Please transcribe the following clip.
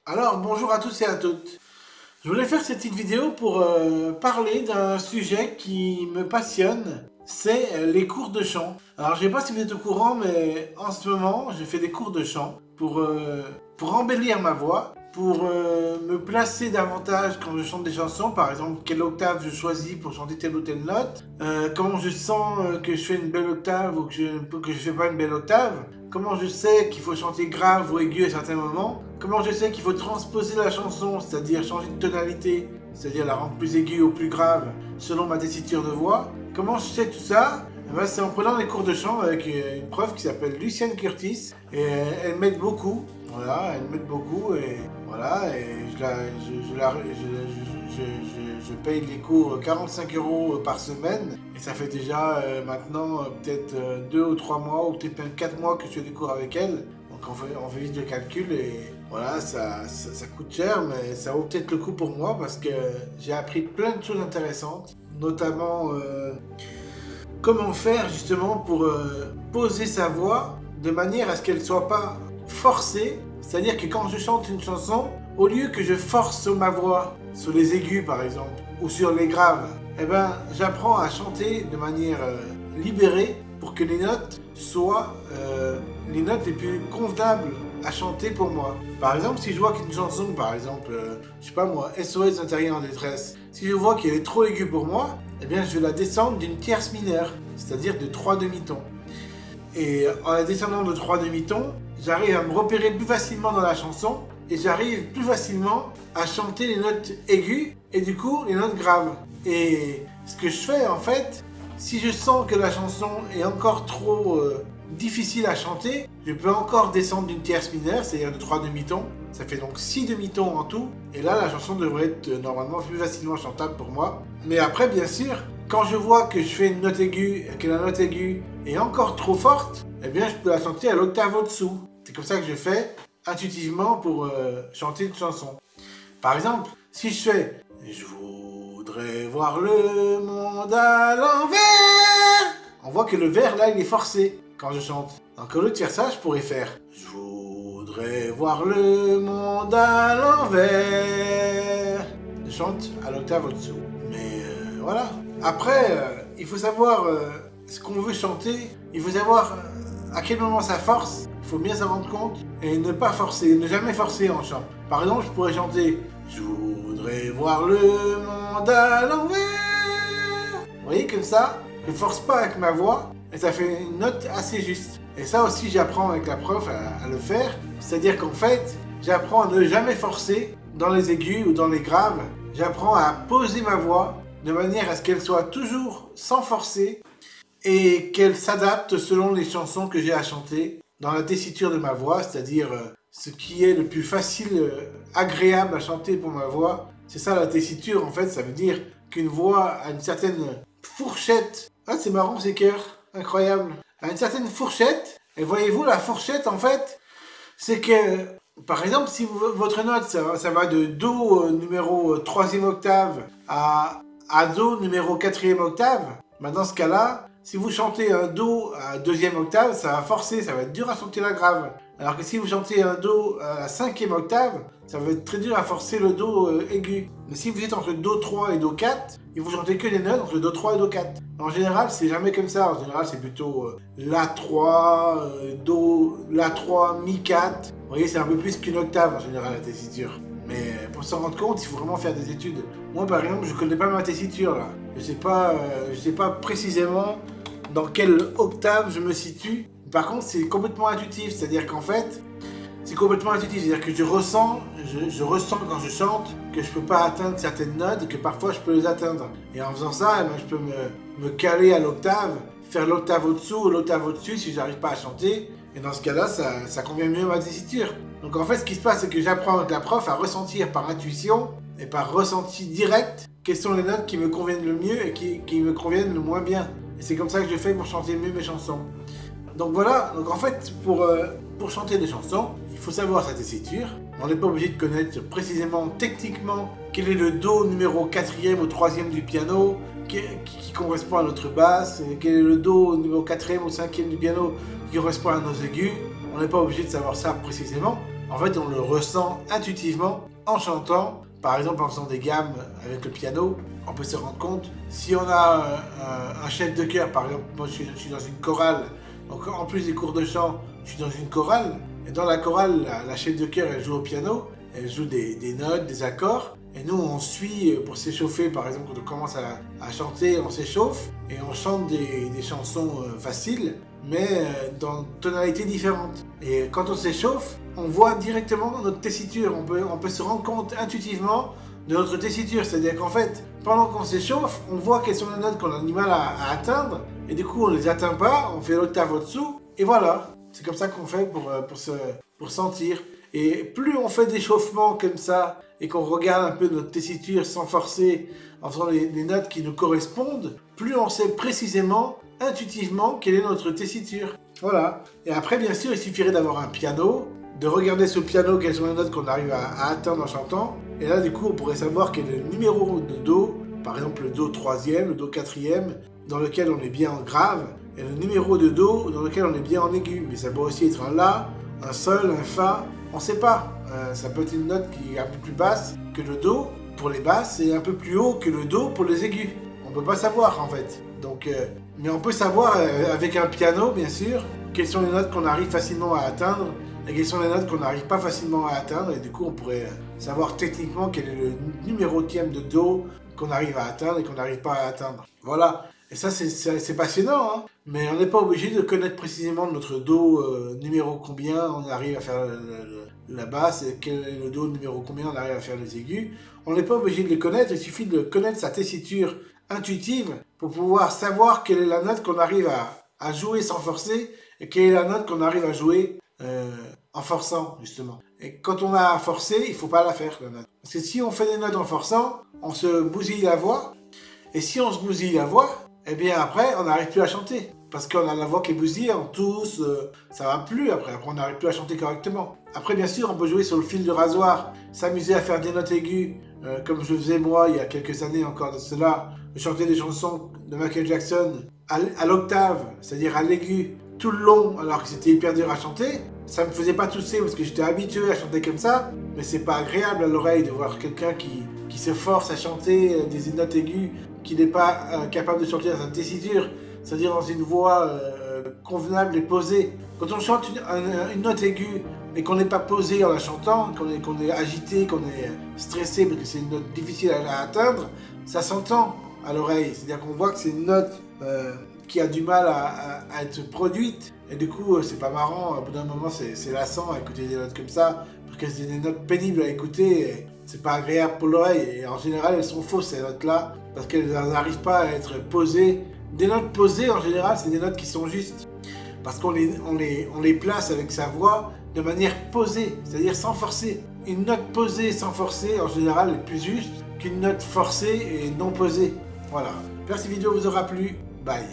Alors, bonjour à tous et à toutes. Je voulais faire cette petite vidéo pour parler d'un sujet qui me passionne, c'est les cours de chant. Alors, je ne sais pas si vous êtes au courant, mais en ce moment, je fais des cours de chant pour embellir ma voix, pour me placer davantage quand je chante des chansons, par exemple, quelle octave je choisis pour chanter telle ou telle note, comment je sens que je fais une belle octave ou que je fais pas une belle octave, comment je sais qu'il faut chanter grave ou aigu à certains moments, comment je sais qu'il faut transposer la chanson, c'est-à-dire changer de tonalité, c'est-à-dire la rendre plus aiguë ou plus grave selon ma tessiture de voix. Comment je sais tout ça? Eh ben, c'est en prenant des cours de chant avec une prof qui s'appelle Lucienne Curtis et elle m'aide beaucoup. Voilà, elle m'aide beaucoup et voilà, et je paye les cours 45 € par semaine et ça fait déjà maintenant peut-être 2 ou 3 mois ou peut-être même 4 mois que je fais des cours avec elle. Donc on fait vite le calcul et voilà, ça coûte cher mais ça vaut peut-être le coup pour moi parce que j'ai appris plein de choses intéressantes, notamment comment faire justement pour poser sa voix de manière à ce qu'elle ne soit pas forcée. C'est-à-dire que quand je chante une chanson, au lieu que je force ma voix sur les aigus par exemple, ou sur les graves, eh ben, j'apprends à chanter de manière libérée pour que les notes soient les notes les plus convenables à chanter pour moi. Par exemple, si je vois qu'une chanson, par exemple, je sais pas moi, SOS intérieur en détresse, si je vois qu'elle est trop aiguë pour moi, eh bien je vais la descendre d'une tierce mineure, c'est-à-dire de 3 demi-tons. Et en la descendant de 3 demi-tons, j'arrive à me repérer plus facilement dans la chanson et j'arrive plus facilement à chanter les notes aiguës et du coup les notes graves. Et ce que je fais en fait, si je sens que la chanson est encore trop difficile à chanter, je peux encore descendre d'une tierce mineure, c'est-à-dire de 3 demi-tons. Ça fait donc 6 demi-tons en tout. Et là, la chanson devrait être normalement plus facilement chantable pour moi. Mais après, bien sûr, quand je vois que je fais une note aiguë et que la note aiguë est encore trop forte, eh bien, je peux la chanter à l'octave au-dessous. C'est comme ça que je fais intuitivement pour chanter une chanson. Par exemple, si je fais « Je voudrais voir le monde à l'envers », on voit que le vers là, il est forcé quand je chante. Donc au lieu de faire ça, je pourrais faire « Je voudrais voir le monde à l'envers ». Je chante à l'octave au-dessous. Mais voilà. Après, il faut savoir ce qu'on veut chanter. Il faut savoir à quel moment ça force. Il faut bien s'en rendre compte et ne pas forcer, ne jamais forcer en chant. Par exemple, je pourrais chanter « Je voudrais voir le monde à l'envers ». Vous voyez, comme ça, je ne force pas avec ma voix et ça fait une note assez juste. Et ça aussi, j'apprends avec la prof à le faire. C'est-à-dire qu'en fait, j'apprends à ne jamais forcer dans les aigus ou dans les graves. J'apprends à poser ma voix de manière à ce qu'elle soit toujours sans forcer et qu'elle s'adapte selon les chansons que j'ai à chanter dans la tessiture de ma voix, c'est-à-dire ce qui est le plus facile, agréable à chanter pour ma voix. C'est ça la tessiture en fait, ça veut dire qu'une voix a une certaine fourchette. Ah, c'est marrant ces chœurs, incroyable. A une certaine fourchette, et voyez-vous la fourchette en fait, c'est que par exemple si votre note ça va de Do numéro 3e octave à Do numéro 4e octave, ben dans ce cas-là, si vous chantez un Do à 2e octave, ça va forcer, ça va être dur à chanter la grave. Alors que si vous chantez un Do à la 5e octave, ça va être très dur à forcer le Do aigu. Mais si vous êtes entre Do 3 et Do 4, et vous chantez que les notes entre Do 3 et Do 4. En général, c'est jamais comme ça. En général, c'est plutôt La 3, Do, La 3, Mi 4. Vous voyez, c'est un peu plus qu'une octave en général la tessiture. Mais pour s'en rendre compte, il faut vraiment faire des études. Moi, par exemple, je connais pas ma tessiture là. Je sais pas précisément dans quelle octave je me situe. Par contre, c'est complètement intuitif. C'est-à-dire qu'en fait, c'est complètement intuitif. C'est-à-dire que je ressens quand je chante que je peux pas atteindre certaines notes et que parfois je peux les atteindre. Et en faisant ça, eh ben, je peux me caler à l'octave, faire l'octave au-dessous ou l'octave au-dessus si j'arrive pas à chanter. Et dans ce cas-là, ça convient mieux à ma tessiture. Donc en fait, ce qui se passe, c'est que j'apprends avec la prof à ressentir par intuition et par ressenti direct quelles sont les notes qui me conviennent le mieux et qui me conviennent le moins bien. Et c'est comme ça que je fais pour chanter mieux mes chansons. Donc voilà, donc en fait, pour chanter des chansons, il faut savoir sa tessiture. On n'est pas obligé de connaître précisément, techniquement, quel est le Do numéro 4e ou 3e du piano, qui correspond à notre basse, quel est le Do numéro 4e ou 5e du piano qui correspond à nos aigus. On n'est pas obligé de savoir ça précisément. En fait, on le ressent intuitivement en chantant. Par exemple, en faisant des gammes avec le piano, on peut se rendre compte. Si on a un chef de chœur, par exemple, moi je suis dans une chorale, donc en plus des cours de chant, je suis dans une chorale. Et dans la chorale, la chef de chœur, elle joue au piano, elle joue des notes, des accords. Et nous, on suit pour s'échauffer, par exemple, quand on commence à chanter, on s'échauffe et on chante des chansons faciles, mais dans tonalités différentes. Et quand on s'échauffe, on voit directement notre tessiture. On peut se rendre compte intuitivement de notre tessiture. C'est-à-dire qu'en fait, pendant qu'on s'échauffe, on voit quelles sont les notes qu'on a du mal à atteindre. Et du coup, on ne les atteint pas, on fait l'octave au-dessous. Et voilà, c'est comme ça qu'on fait pour sentir. Et plus on fait d'échauffement comme ça, et qu'on regarde un peu notre tessiture sans forcer, en faisant les notes qui nous correspondent, plus on sait précisément, intuitivement, quelle est notre tessiture. Voilà. Et après, bien sûr, il suffirait d'avoir un piano, de regarder sur le piano quelles sont les notes qu'on arrive à atteindre en chantant. Et là, du coup, on pourrait savoir quel est le numéro de Do, par exemple le Do 3e, le Do 4e, dans lequel on est bien en grave, et le numéro de Do dans lequel on est bien en aigu. Mais ça peut aussi être un La, un Sol, un Fa, on ne sait pas. Ça peut être une note qui est un peu plus basse que le Do pour les basses et un peu plus haut que le Do pour les aigus. On ne peut pas savoir en fait. Donc, mais on peut savoir avec un piano, bien sûr, quelles sont les notes qu'on arrive facilement à atteindre et quelles sont les notes qu'on n'arrive pas facilement à atteindre. Et du coup, on pourrait savoir techniquement quel est le numérotième de Do qu'on arrive à atteindre et qu'on n'arrive pas à atteindre. Voilà. Et ça, c'est passionnant, hein. Mais on n'est pas obligé de connaître précisément notre Do numéro combien on arrive à faire la basse et quel est le Do numéro combien on arrive à faire les aigus. On n'est pas obligé de les connaître, il suffit de connaître sa tessiture intuitive pour pouvoir savoir quelle est la note qu'on arrive à jouer sans forcer et quelle est la note qu'on arrive à jouer en forçant, justement. Et quand on a à forcer, il ne faut pas la faire, la note. Parce que si on fait des notes en forçant, on se bousille la voix. Et si on se bousille la voix, eh bien après, on n'arrive plus à chanter. Parce qu'on a la voix qui est bousillée, on tousse, ça va plus après on n'arrive plus à chanter correctement. Après, bien sûr, on peut jouer sur le fil de rasoir, s'amuser à faire des notes aiguës, comme je faisais moi il y a quelques années encore de cela. Je chantais des chansons de Michael Jackson à l'octave, c'est-à-dire à l'aigu, tout le long, alors que c'était hyper dur à chanter. Ça me faisait pas tousser parce que j'étais habitué à chanter comme ça, mais c'est pas agréable à l'oreille de voir quelqu'un qui se force à chanter des notes aiguës, qui n'est pas capable de chanter dans sa tessiture, c'est-à-dire dans une voix convenable et posée. Quand on chante une note aiguë et qu'on n'est pas posé en la chantant, qu'on est agité, qu'on est stressé parce que c'est une note difficile à atteindre, ça s'entend à l'oreille. C'est-à-dire qu'on voit que c'est une note qui a du mal à être produite. Et du coup, c'est pas marrant. Au bout d'un moment, c'est lassant à écouter des notes comme ça, parce que c'est des notes pénibles à écouter. C'est pas agréable pour l'oreille. Et en général, elles sont fausses, ces notes-là, parce qu'elles n'arrivent pas à être posées. Des notes posées, en général, c'est des notes qui sont justes. Parce qu'on les place avec sa voix de manière posée, c'est-à-dire sans forcer. Une note posée sans forcer, en général, est plus juste qu'une note forcée et non posée. Voilà. J'espère que cette vidéo vous aura plu. Bye.